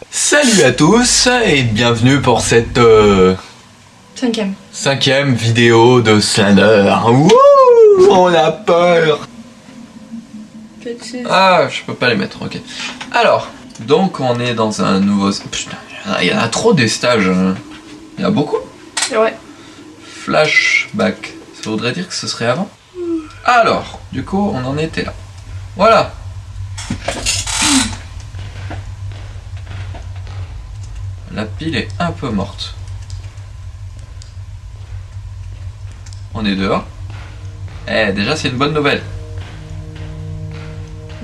Salut à tous et bienvenue pour cette cinquième vidéo de Slender. Wouh, on a peur. Ah, je peux pas les mettre, ok. Alors, donc on est dans un nouveau... Putain, il y en a trop des stages. Il y en a beaucoup. Ouais. Flashback, ça voudrait dire que ce serait avant. Alors, du coup, on en était là. Voilà. La pile est un peu morte. On est dehors. Eh, déjà c'est une bonne nouvelle.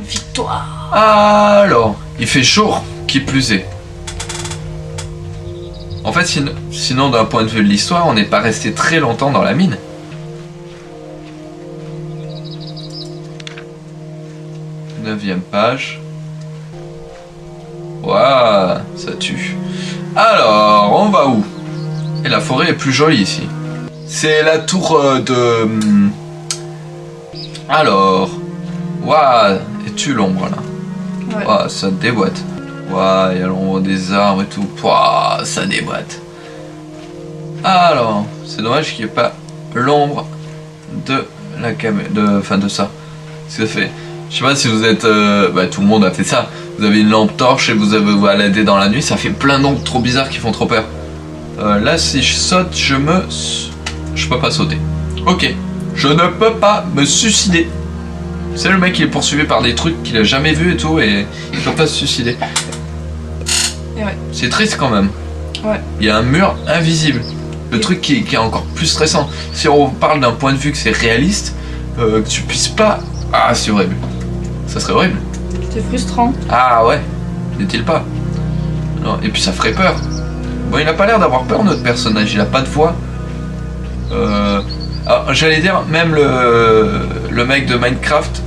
Victoire. Alors, il fait chaud, qui plus est. En fait, sinon d'un point de vue de l'histoire, on n'est pas resté très longtemps dans la mine. Neuvième page. Waouh, ça tue. Alors, on va où? Et la forêt est plus jolie ici. C'est la tour de... Alors... Waouh, es-tu l'ombre là? Ouais. Waouh, ça déboîte. Waouh, il y a l'ombre des arbres et tout. Waouh, ça déboîte. Alors, c'est dommage qu'il n'y ait pas l'ombre de la caméra... de ça. Ce que ça fait... Je sais pas si vous êtes... tout le monde a fait ça. Vous avez une lampe torche et vous baladez dans la nuit, ça fait plein d'ombres trop bizarres qui font trop peur. Là, si je saute, je peux pas sauter. Ok. Je ne peux pas me suicider. C'est le mec qui est poursuivi par des trucs qu'il a jamais vus et tout, et il peut pas se suicider. Et ouais. C'est triste quand même. Ouais. Il y a un mur invisible. Le truc qui est encore plus stressant. Si on parle d'un point de vue que c'est réaliste, que tu puisses pas... Ah, c'est horrible. Ça serait horrible. C'est frustrant. Ah ouais, n'est-il pas? Non, et puis ça ferait peur. Bon, il n'a pas l'air d'avoir peur, notre personnage, il a pas de voix. J'allais dire, même le mec de Minecraft.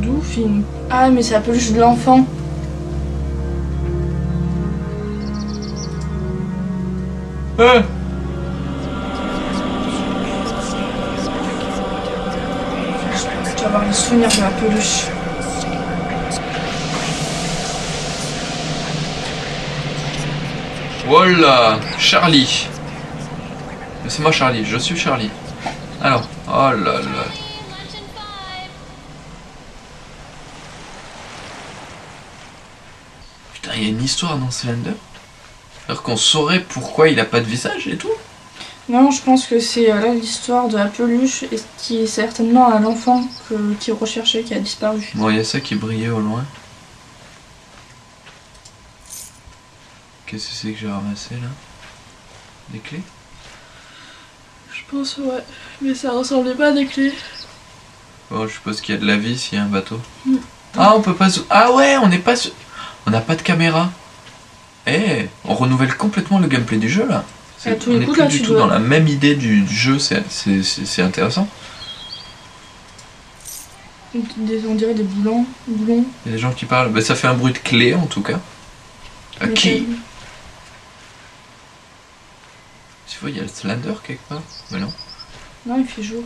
D'où film? Ah, mais c'est la peluche de l'enfant. Tu vas avoir les souvenirs de la peluche. Voilà, Charlie. C'est moi Charlie, je suis Charlie. Alors, oh là là. Putain, il y a une histoire dans Slender. Alors qu'on saurait pourquoi il a pas de visage et tout. Non, je pense que c'est là l'histoire de la peluche et qui est certainement à l'enfant qu'il recherchait qui a disparu. Bon, il y a ça qui brillait au loin. Qu'est-ce que c'est que j'ai ramassé là? Des clés? Je pense, ouais. Mais ça ressemblait pas à des clés. Bon, je suppose qu'il y a de la vie s'il y a un bateau. Ah, on peut pas... Ah ouais, on n'est pas... On n'a pas de caméra. Eh, on renouvelle complètement le gameplay du jeu là. On n'est plus du tout dans la même idée du jeu, c'est intéressant. On dirait des boulons. Il y a des gens qui parlent, bah, ça fait un bruit de clé en tout cas. À qui? Tu vois, il y a le Slender quelque part. Mais non. Non, il fait jour.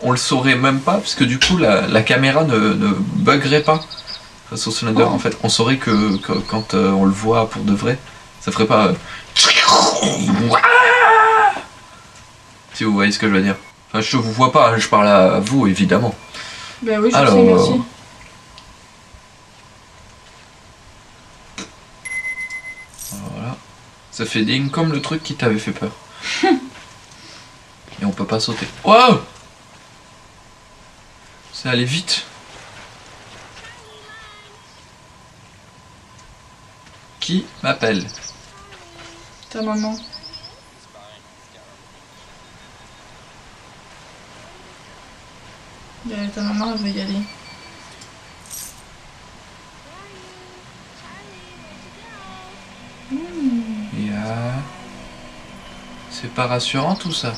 On le saurait même pas, parce que du coup la caméra ne buggerait pas face au Slender. En fait, on saurait que quand on le voit pour de vrai, ça ferait pas... Si vous voyez ce que je veux dire. Enfin, je vous vois pas, hein, je parle à vous évidemment. Ben oui, je sais, merci. Voilà. Ça fait ding comme le truc qui t'avait fait peur. Et on peut pas sauter. Wow! Ça allait vite. Qui m'appelle? Ta maman. Ta maman, elle veut y aller. C'est pas rassurant tout ça.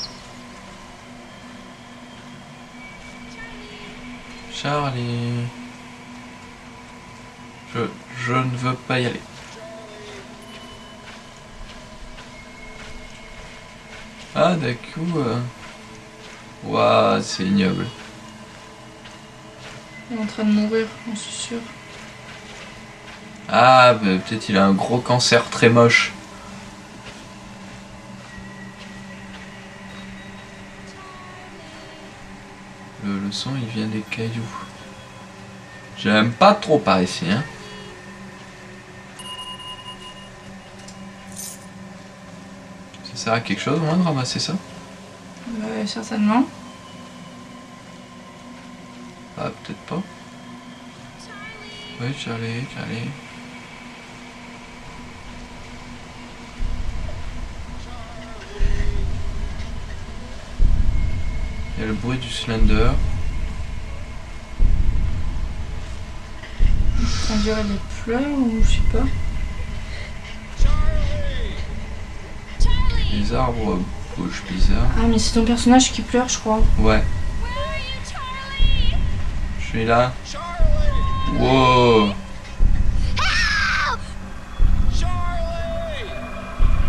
Charlie. Je ne veux pas y aller. Ah, d'un coup... Waouh, c'est ignoble. Il est en train de mourir, j'en suis sûre. Ah, bah, peut-être il a un gros cancer très moche. Le son, il vient des cailloux. J'aime pas trop par ici, hein. Ça sert à quelque chose, au moins, de ramasser ça? Certainement. Ah, peut-être pas. Oui, Charlie. Il y a le bruit du Slender. On dirait des pleurs ou je sais pas. Les arbres bougent bizarre. Ah mais c'est ton personnage qui pleure je crois. Ouais. Je suis là. Wow.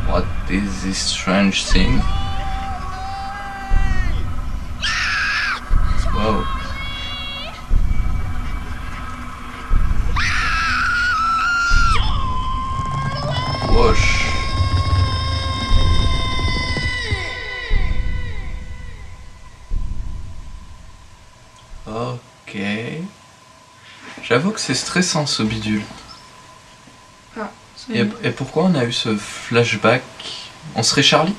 What is this strange thing? Wow. Wesh. Ok. J'avoue que c'est stressant ce bidule. Ah, Et pourquoi on a eu ce flashback? On serait Charlie?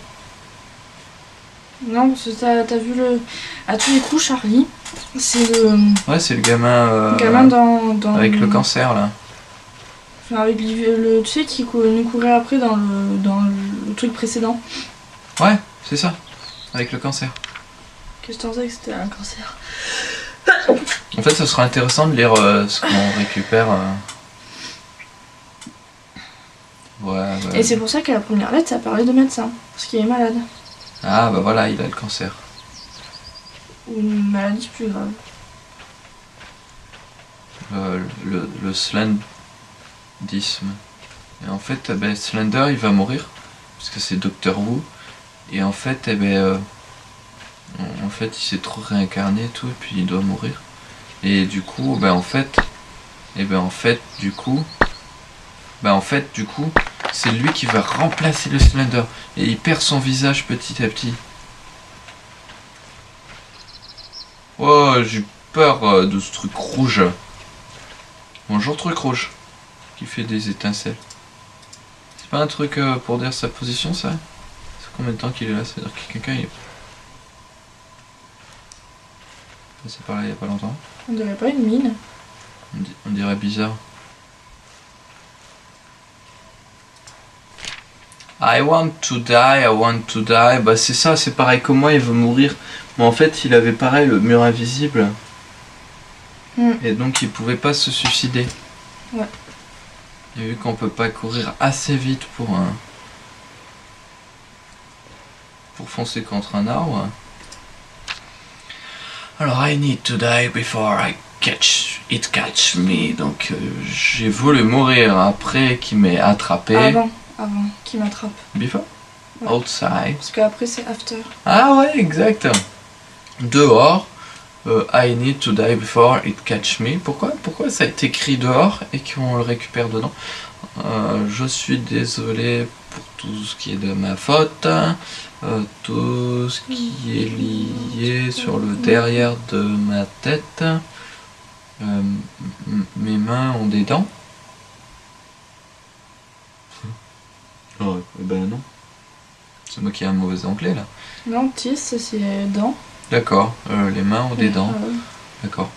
Non, parce que t'as vu le... À tous les coups, Charlie, c'est le... Ouais, c'est le gamin, gamin dans... avec le cancer là. Enfin, avec le... Tu sais, qui nous courait après dans le truc précédent. Ouais, c'est ça. Avec le cancer. Qu'est-ce que t'en sais que c'était un cancer? En fait, ce sera intéressant de lire ce qu'on récupère. Ouais. Et c'est pour ça qu'à la première lettre, ça parlait de médecin. Parce qu'il est malade. Ah bah voilà, il a le cancer. Ou une maladie plus grave. Le slendisme. Et en fait, Slender, il va mourir. Parce que c'est Docteur Wu. Et en fait, en fait, il s'est trop réincarné et tout, et puis il doit mourir. Et du coup, du coup, c'est lui qui va remplacer le Slender. Et il perd son visage petit à petit. Oh, j'ai peur de ce truc rouge. Bonjour truc rouge. Qui fait des étincelles. C'est pas un truc pour dire sa position, ça? C'est combien de temps qu'il est là? C'est-à-dire que quelqu'un est... C'est par là il y a pas longtemps. On dirait pas une mine. On dirait bizarre. I want to die. Bah c'est ça, c'est pareil que moi, il veut mourir. Mais en fait, il avait pareil le mur invisible. Et donc il pouvait pas se suicider. Ouais. Et vu qu'on peut pas courir assez vite pour foncer contre un arbre. Alors, I need to die before it catch me. Donc, j'ai voulu mourir après qu'il m'ait attrapé. Avant qu'il m'attrape. Before? Ouais. Outside. Parce qu'après c'est after. Ah ouais, exact. Dehors. I need to die before it catch me. Pourquoi ça a été écrit dehors et qu'on le récupère dedans? Je suis désolé pour tout ce qui est de ma faute. Tout ce qui est lié sur le derrière de ma tête. Mes mains ont des dents. Oh, ben non. C'est moi qui ai un mauvais anglais là. Non, tis, c'est dents. D'accord, les mains ont des dents. Ouais. D'accord.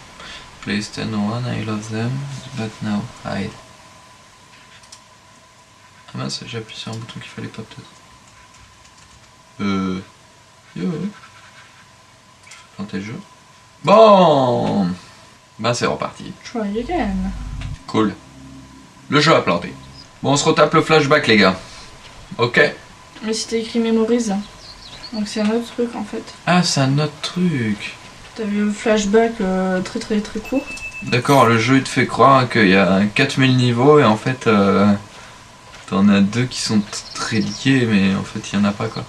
Please tell no one I love them, but now hide. Ah mince, j'ai appuyé sur un bouton qu'il fallait pas peut-être. Yo. Je vais planter le jeu. Bon. Ben c'est reparti. Try again. Cool. Le jeu a planté. Bon, on se retape le flashback les gars. Ok. Mais c'était écrit mémorise. Donc c'est un autre truc en fait. Ah, c'est un autre truc. T'as vu le flashback très court. D'accord, le jeu il te fait croire qu'il y a 4000 niveaux et en fait t'en as 2 qui sont très liés mais en fait il y en a pas quoi.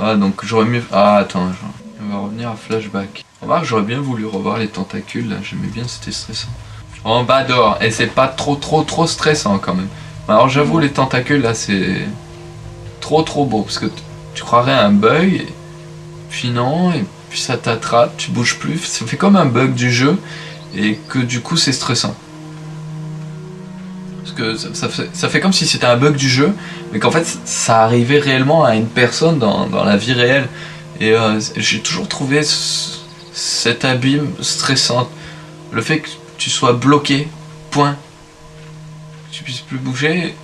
Ah, donc j'aurais mieux... Ah, attends, on va revenir à flashback. Remarque, j'aurais bien voulu revoir les tentacules, là. J'aimais bien, c'était stressant. En bas dehors, et c'est pas trop stressant quand même. Alors j'avoue, les tentacules, là, c'est trop beau, parce que tu croirais à un bug, et puis non, et puis ça t'attrape, tu bouges plus. Ça fait comme un bug du jeu, et que du coup, c'est stressant. Parce que ça fait comme si c'était un bug du jeu, mais qu'en fait ça arrivait réellement à une personne dans la vie réelle. Et j'ai toujours trouvé cet abîme stressant. Le fait que tu sois bloqué, point. Que tu puisses plus bouger,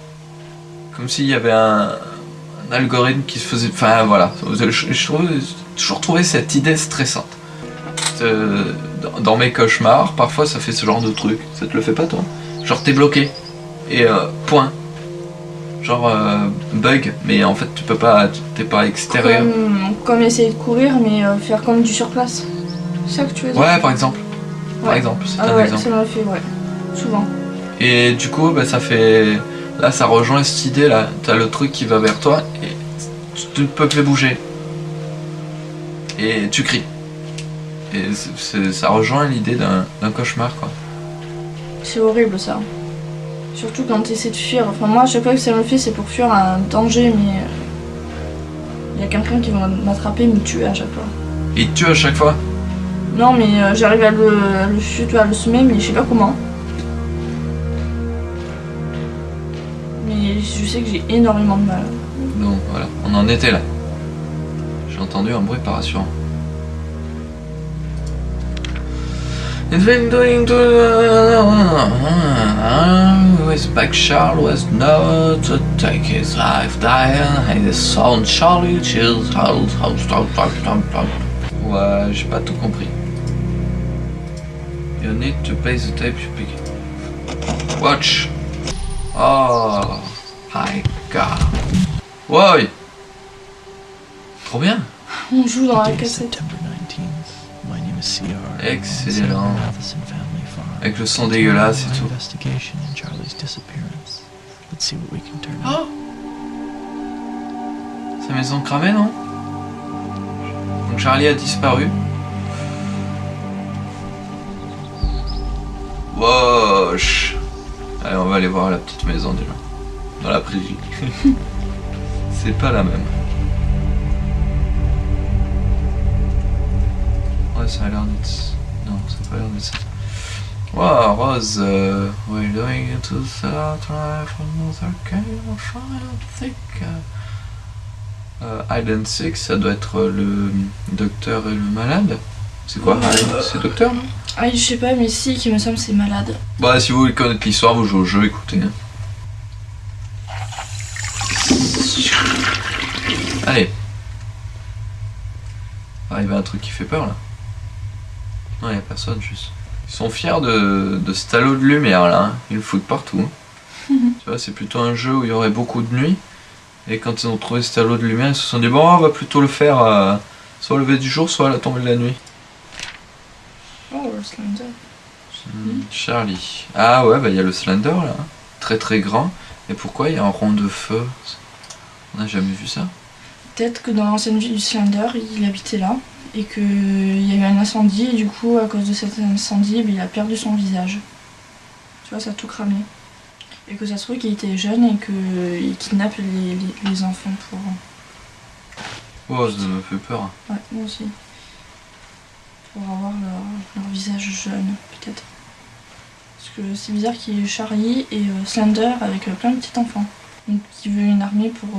comme s'il y avait un algorithme qui se faisait... Enfin voilà, j'ai toujours trouvé cette idée stressante. Dans mes cauchemars, parfois ça fait ce genre de truc. Ça te le fait pas toi? Genre t'es bloqué. Et point. Genre bug, mais en fait tu peux pas, t'es pas extérieur. Comme essayer de courir, mais faire comme du surplace. C'est ça que tu veux dire? Ouais, par exemple. Ouais. Par exemple, c'est un ouais, exemple. ça m'a fait, ouais. Souvent. Et du coup, bah, ça fait... Là, ça rejoint cette idée là. T'as le truc qui va vers toi et tu ne peux plus bouger. Et tu cries. Et ça rejoint l'idée d'un cauchemar, quoi. C'est horrible ça. Surtout quand tu essaies de fuir. Enfin, moi, à chaque fois que ça me fait, c'est pour fuir un danger, mais. Il y a quelqu'un qui va m'attraper et me tuer à chaque fois. Il te tue à chaque fois? Non, mais j'arrive à le fuir, à le semer, mais je sais pas comment. Mais je sais que j'ai énormément de mal. Donc voilà, on en était là. J'ai entendu un bruit pas rassurant. It's been doing to his back Charles was now to take his life dying and his son Charlie chills. Ouais, j'ai pas tout compris. You need to play the tape you pick. Watch. Oh my god. Ouais. Trop bien. On joue dans la cassette. Excellent. Avec le son dégueulasse et tout. Oh, sa maison cramée, non? Donc Charlie a disparu. Wesh. Allez, on va aller voir la petite maison déjà. Dans la prairie. C'est pas la même. Ouais, ça a l'air d'être... Non, ça a pas l'air d'être ça. Wow, Rose, we're going to the drive from another game of thick. Hide and Seek, ça doit être le docteur et le malade. C'est quoi Hide? C'est docteur, non? Ah, je sais pas, mais si, qui me semble c'est malade. Bah, si vous voulez connaître l'histoire, vous jouez au jeu, écoutez. Allez. Arrive à un truc qui fait peur là. Non, y'a personne juste. Ils sont fiers de cet halo de lumière là, hein. Ils le foutent partout. Tu vois, c'est plutôt un jeu où il y aurait beaucoup de nuit. Et quand ils ont trouvé cet halo de lumière, ils se sont dit bon, on va plutôt le faire soit au lever du jour, soit à la tombée de la nuit. Oh, le Slender. Charlie. Ah ouais, bah il y a le Slender là. Très très grand. Et pourquoi il y a un rond de feu? On n'a jamais vu ça. Peut-être que dans l'ancienne vie du Slender, il habitait là. Et qu'il y a eu un incendie, et du coup, à cause de cet incendie, il a perdu son visage. Tu vois, ça a tout cramé. Et que ça se trouve qu'il était jeune et qu'il kidnappe les enfants pour... Oh, ça me fait peur. Ouais, moi aussi. Pour avoir leur visage jeune, peut-être. Parce que c'est bizarre qu'il y ait Charlie et Slender avec plein de petits enfants. Donc, qui veut une armée pour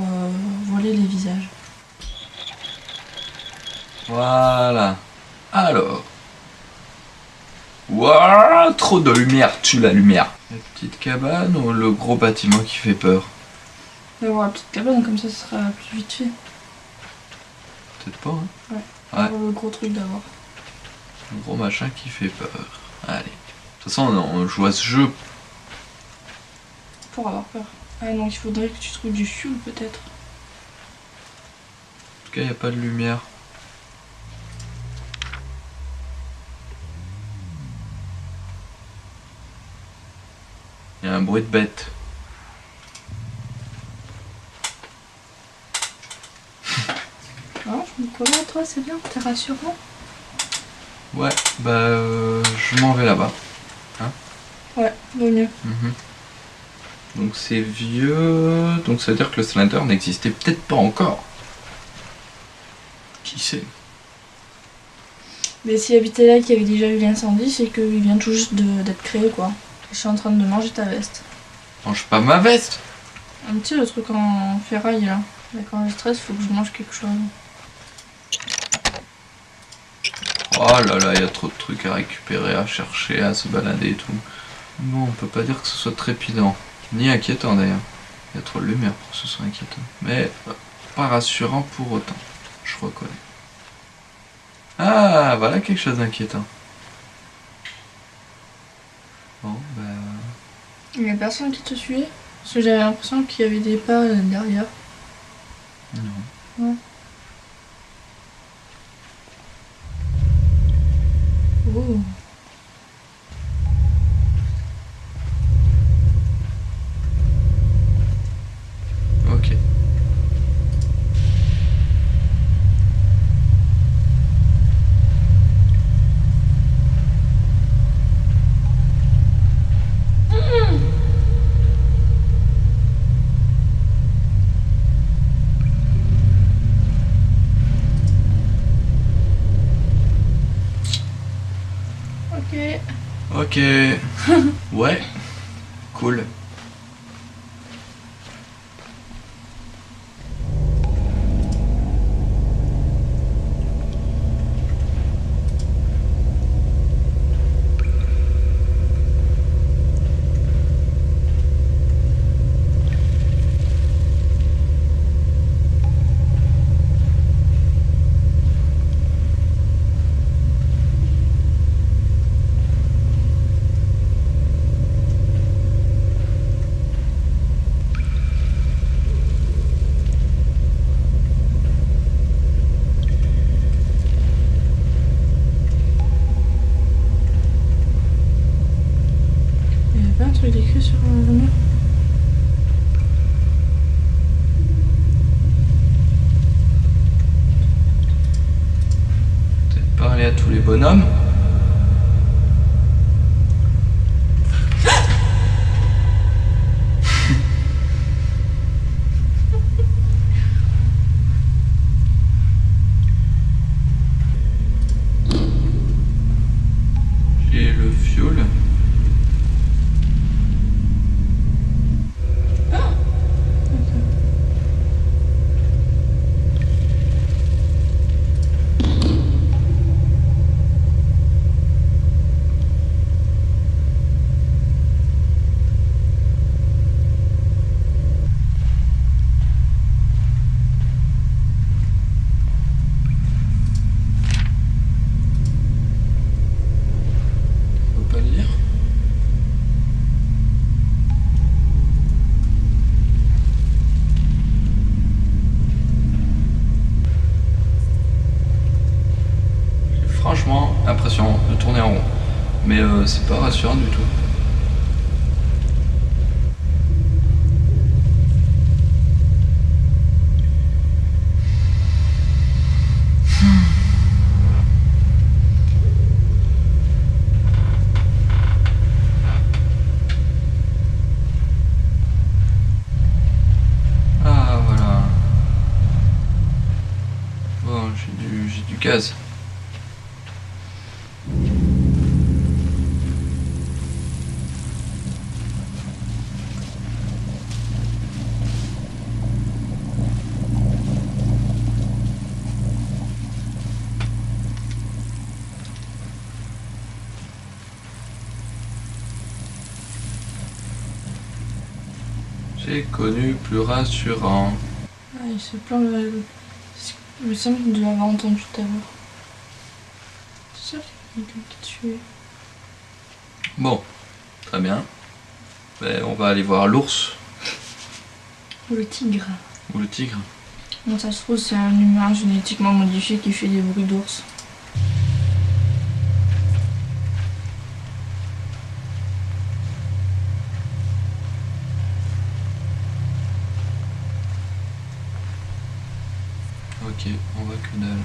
voler les visages. Voilà. Alors. Waouh, trop de lumière, tue la lumière. La petite cabane ou le gros bâtiment qui fait peur? On va voir la petite cabane, comme ça sera plus vite fait. Peut-être pas, hein? Ouais. Ouais. On va voir le gros truc d'abord. Le gros machin qui fait peur. Allez. De toute façon, on joue à ce jeu. Pour avoir peur. Ah donc il faudrait que tu trouves du fuel peut-être. En tout cas, il n'y a pas de lumière. Il y a un bruit de bête. Ah, Nicolas, toi, c'est bien, t'es rassurant. Ouais, bah je m'en vais là-bas. Ouais, vaut mieux. Donc c'est vieux, donc ça veut dire que le Slender n'existait peut-être pas encore. Qui sait? Mais s'il habitait là, qu'il y avait déjà eu l'incendie, c'est qu'il vient tout juste d'être créé, quoi. Je suis en train de manger ta veste. Mange pas ma veste. Un petit le truc en ferraille là. Là, quand je stresse, faut que je mange quelque chose. Oh là là, il y a trop de trucs à récupérer, à chercher, à se balader et tout. Bon, on peut pas dire que ce soit trépidant, ni inquiétant d'ailleurs. Il y a trop de lumière pour que ce soit inquiétant. Mais pas rassurant pour autant, je reconnais. Ah, voilà quelque chose d'inquiétant. Bon, bah... Il y a personne qui te suivait? Parce que j'avais l'impression qu'il y avait des pas derrière. Non. Ouais. Oh. Ok. Ok. Ok. Ouais. Cool. Il y avait pas un truc écrit sur le mur? Peut-être parler à tous les bonhommes. J'ai le fioul. On peut pas le lire. J'ai franchement l'impression de tourner en rond. Mais c'est pas rassurant du tout. Ah voilà. Bon, j'ai du gaz. J'ai connu plus rassurant. Ah, il se plaint Il me semble de l'avoir entendu tout à l'heure. C'est sûr qu'il y a quelqu'un qui te suivait. Bon, très bien. Ben, on va aller voir l'ours Ou le tigre. ou le tigre. Bon, ça se trouve, c'est un humain génétiquement modifié qui fait des bruits d'ours. Ok, on voit que dalle.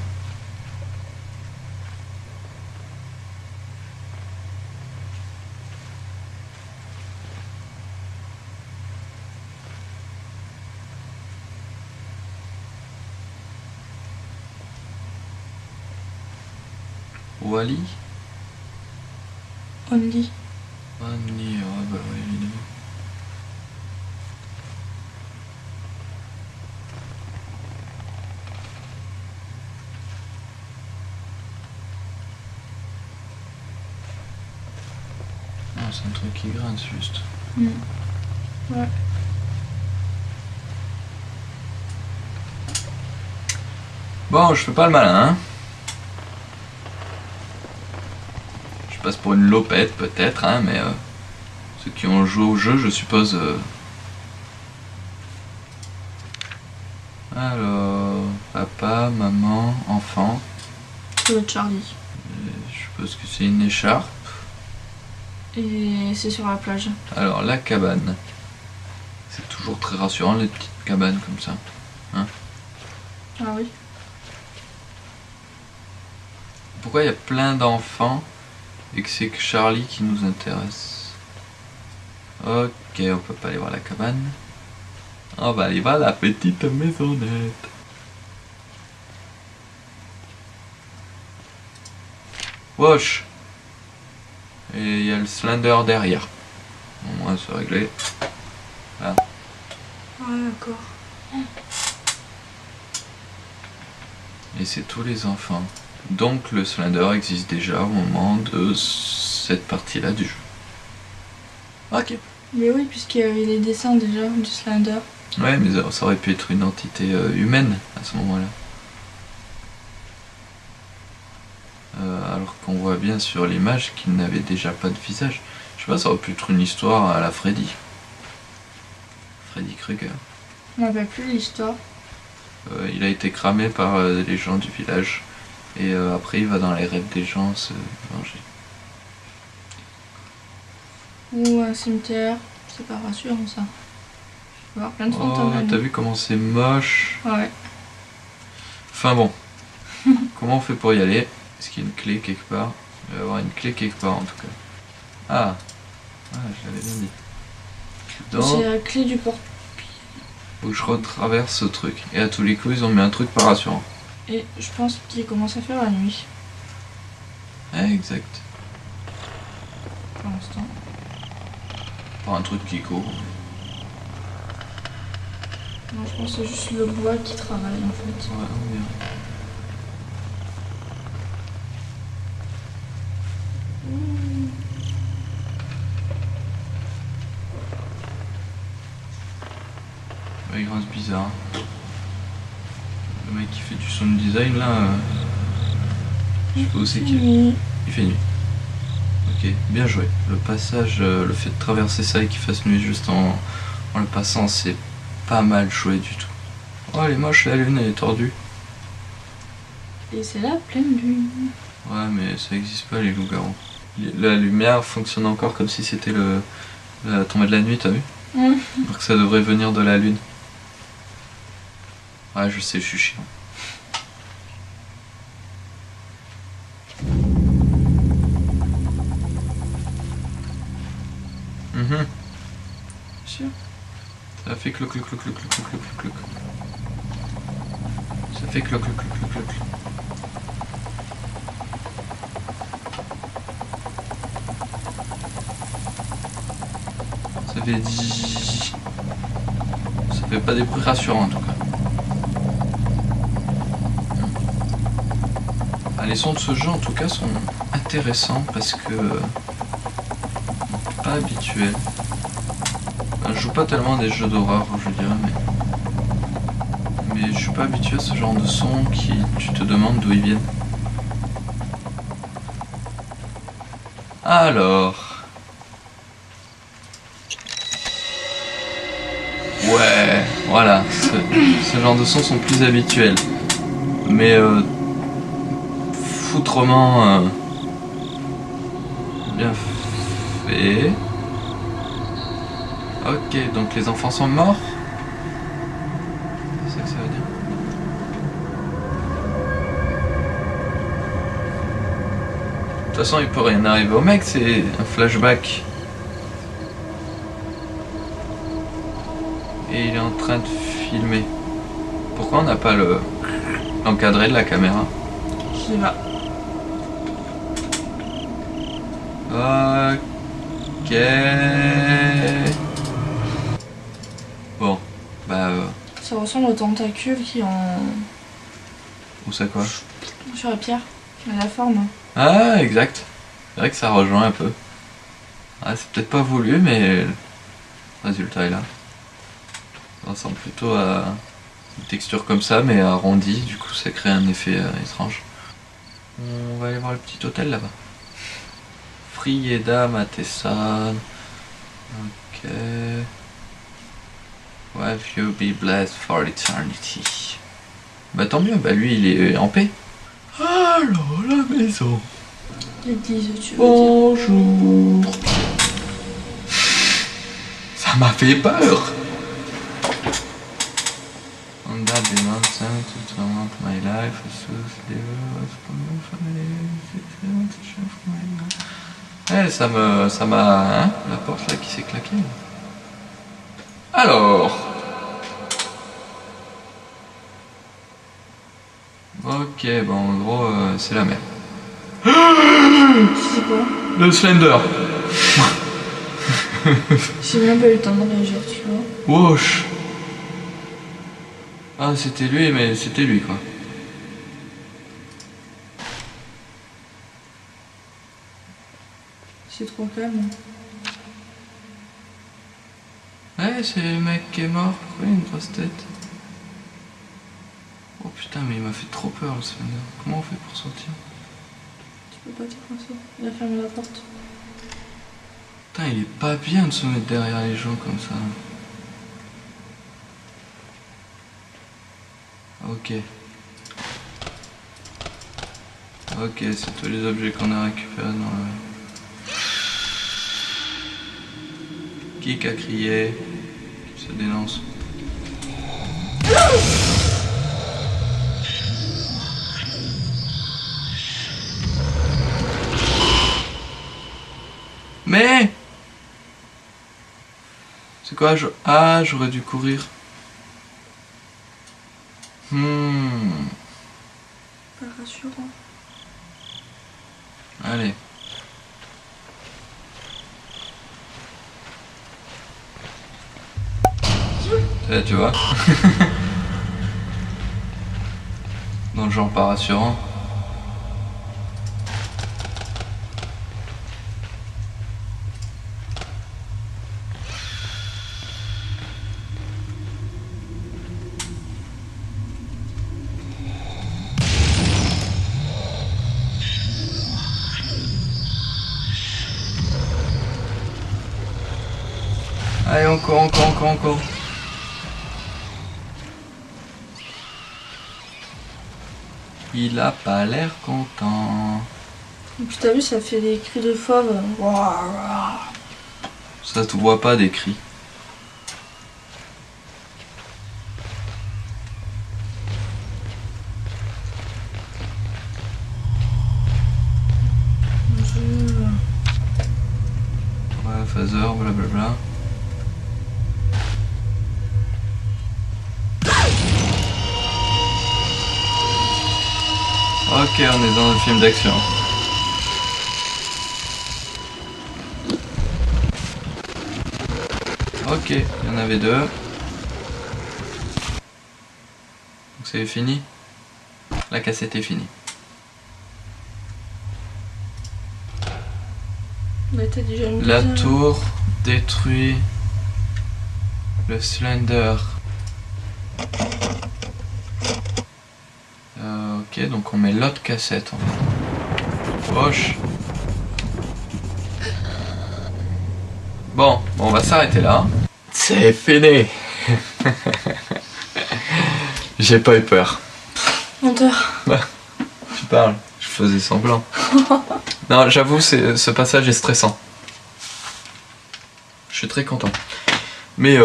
Wally? Only. Only, ah bah ouais, évidemment. Ah, c'est un truc qui grince juste. Ouais. Bon, je fais pas le malin, hein. Je passe pour une lopette peut-être, hein, mais ceux qui ont joué au jeu, je suppose. Alors, papa, maman, enfant. C'est Charlie. Je suppose que c'est une écharpe. Et c'est sur la plage. Alors, la cabane. C'est toujours très rassurant les petites cabanes comme ça. Hein? Ah oui. Pourquoi il y a plein d'enfants et que c'est que Charlie qui nous intéresse? Ok, on peut pas aller voir la cabane. On va aller voir la petite maisonnette. Wesh. Et il y a le Slender derrière. Au moins c'est réglé. Là. Ah d'accord. Et c'est tous les enfants. Donc le Slender existe déjà au moment de cette partie-là du jeu. Ok. Mais oui, puisqu'il y avait les dessins déjà du Slender. Ouais, mais ça aurait pu être une entité humaine à ce moment-là. Alors qu'on voit bien sur l'image qu'il n'avait déjà pas de visage. Je sais pas, ça aurait pu être une histoire à la Freddy. Freddy Krueger. On n'avait plus l'histoire. Il a été cramé par les gens du village. Et après il va dans les rêves des gens se venger. Ou un cimetière. C'est pas rassurant ça. Il va y avoir plein de Oh, fantômes. t'as vu comment c'est moche? Ouais. Enfin bon. Comment on fait pour y aller? Est-ce qu'il y a une clé quelque part? Il va y avoir une clé quelque part en tout cas. Ah, je l'avais bien dit. Donc, C'est la clé du port. faut que je retraverse ce truc. Et à tous les coups, ils ont mis un truc pas rassurant. Et je pense qu'il commence à faire la nuit. Ouais, exact. Pour l'instant. Pas un truc qui court. Non, je pense que c'est juste le bois qui travaille en fait. Ouais, on verra. Ouais, il grince bizarre. Le mec qui fait du sound design là, je sais pas où c'est qu'il est. Il fait nuit. Ok, bien joué. Le passage, le fait de traverser ça et qu'il fasse nuit juste en le passant, c'est pas mal joué du tout. Oh, elle est moche, la lune, elle est tordue. Et c'est la pleine lune. Ouais, mais ça existe pas les loups-garous. La lumière fonctionne encore comme si c'était la tombée de la nuit, t'as vu? Alors que ça devrait venir de la lune. Ouais, je sais, je suis chiant. Sûr. Ça fait cloc cloc cloc cloc cloc cloc cloc cloc. Ça fait cloc cloc cloc cloc cloc. Ça fait di. Ça fait pas des bruits rassurants en tout cas. Ah, les sons de ce jeu en tout cas sont intéressants parce que pas habituels. Enfin, je joue pas tellement à des jeux d'horreur, je dirais, mais je suis pas habitué à ce genre de sons qui tu te demandes d'où ils viennent. Alors. Ouais, voilà, ce genre de sons sont plus habituels. Mais foutrement bien fait. Ok, donc les enfants sont morts? C'est ça que ça veut dire. façon, il peut rien arriver au mec, c'est un flashback. Et il est en train de filmer. Pourquoi on n'a pas l'encadré de la caméra? Je sais pas. Ok. Bon, bah... Ça ressemble aux tentacules qui ont... Où c'est quoi? Sur la pierre, à la forme. Ah, exact. C'est vrai que ça rejoint un peu. Ah, c'est peut-être pas voulu, mais le résultat est là. Ça ressemble plutôt à une texture comme ça, mais arrondie. Du coup, ça crée un effet étrange. On va aller voir le petit hôtel là-bas. Frieda Matessan. Ok. Have you be blessed for eternity. Bah tant mieux, bah lui il est en paix. Alors la maison. L'église, tu veux dire. Bonjour. Ça m'a fait peur. On that the mountain to torment my life, ça m'a, hein, la porte là qui s'est claquée. Alors. Ok, bon en gros c'est la mer. C'est quoi? Le Slender. J'ai même pas eu le temps de réagir, tu vois. Wesh. Ah c'était lui, mais c'était lui quoi. C'est trop calme. Ouais, c'est le mec qui est mort. Pourquoi il a une grosse tête? Oh putain, mais il m'a fait trop peur le Slender. Comment on fait pour sortir? Tu peux pas dire comme ça. Il a fermé la porte. Putain, il est pas bien de se mettre derrière les gens comme ça. Ok. Ok, c'est tous les objets qu'on a récupérés dans le... Qui a crié? Qui se dénonce? Mais... C'est quoi Ah, j'aurais dû courir. Pas rassurant. Allez. Là, tu vois. Dans le genre pas rassurant. Allez, encore. Il a pas l'air content. Et puis t'as vu, ça fait des cris de fauve. Ça te voit pas des cris. Ouais, phaser, blablabla. Ok, on est dans un film d'action. Ok, il y en avait deux. Donc c'est fini. La cassette est finie. Mais t'as déjà une La deuxième. tour détruit le Slender. Ok, donc on met l'autre cassette en fait. Poche. Bon, on va s'arrêter là. C'est fini. J'ai pas eu peur. Menteur. Tu parles, je faisais semblant. Non, j'avoue, ce passage est stressant. Je suis très content. Mais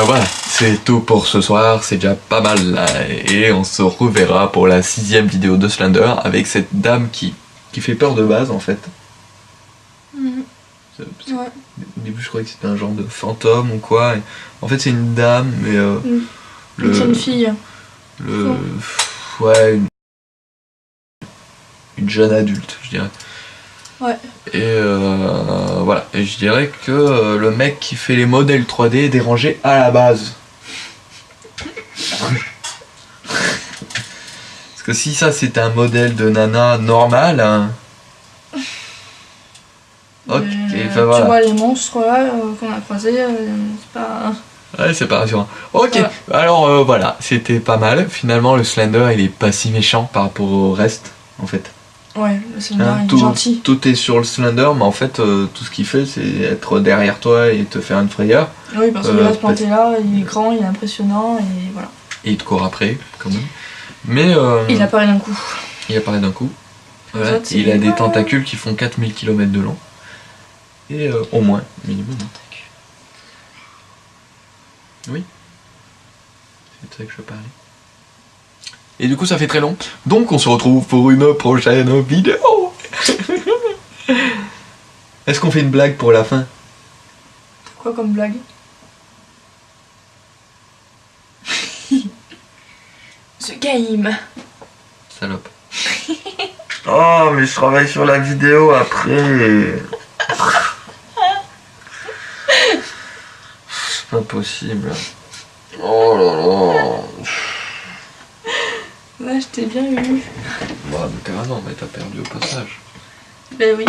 voilà, c'est tout pour ce soir, c'est déjà pas mal là. Et on se reverra pour la 6ème vidéo de Slender avec cette dame qui fait peur de base en fait. Ouais. Au début je croyais que c'était un genre de fantôme ou quoi. Et en fait c'est une dame mais C'est une fille. Ouais, une jeune adulte je dirais. Ouais. Et voilà, et je dirais que le mec qui fait les modèles 3D est dérangé à la base. Parce que si ça c'est un modèle de nana normal, hein. Ok, enfin voilà. Tu vois les monstres là qu'on a croisés, c'est pas... Ouais, c'est pas rassurant. Ok, Voilà. alors voilà, c'était pas mal. Finalement, le Slender il est pas si méchant par rapport au reste en fait. Ouais, c'est bien, Hein, il est gentil. tout est sur le Slender, mais en fait, tout ce qu'il fait, c'est être derrière toi et te faire une frayeur. Oui, parce qu'il va se planter là, il est grand, il est impressionnant, et voilà. Et il te court après, quand même. Mais Il apparaît d'un coup. il apparaît d'un coup. Voilà. Les autres, c'est Il a des voilà. tentacules qui font 4000 km de long. Et au moins, minimum. Oui. C'est de ça que je parlais. Et du coup, ça fait très long. Donc, on se retrouve pour une prochaine vidéo. Est-ce qu'on fait une blague pour la fin? Quoi comme blague? The game. Salope. Oh, mais je travaille sur la vidéo après. C'est pas possible. Oh là là. Ouais, je t'ai bien eu. Bah, mais carrément, mais t'as perdu au passage. Ben oui.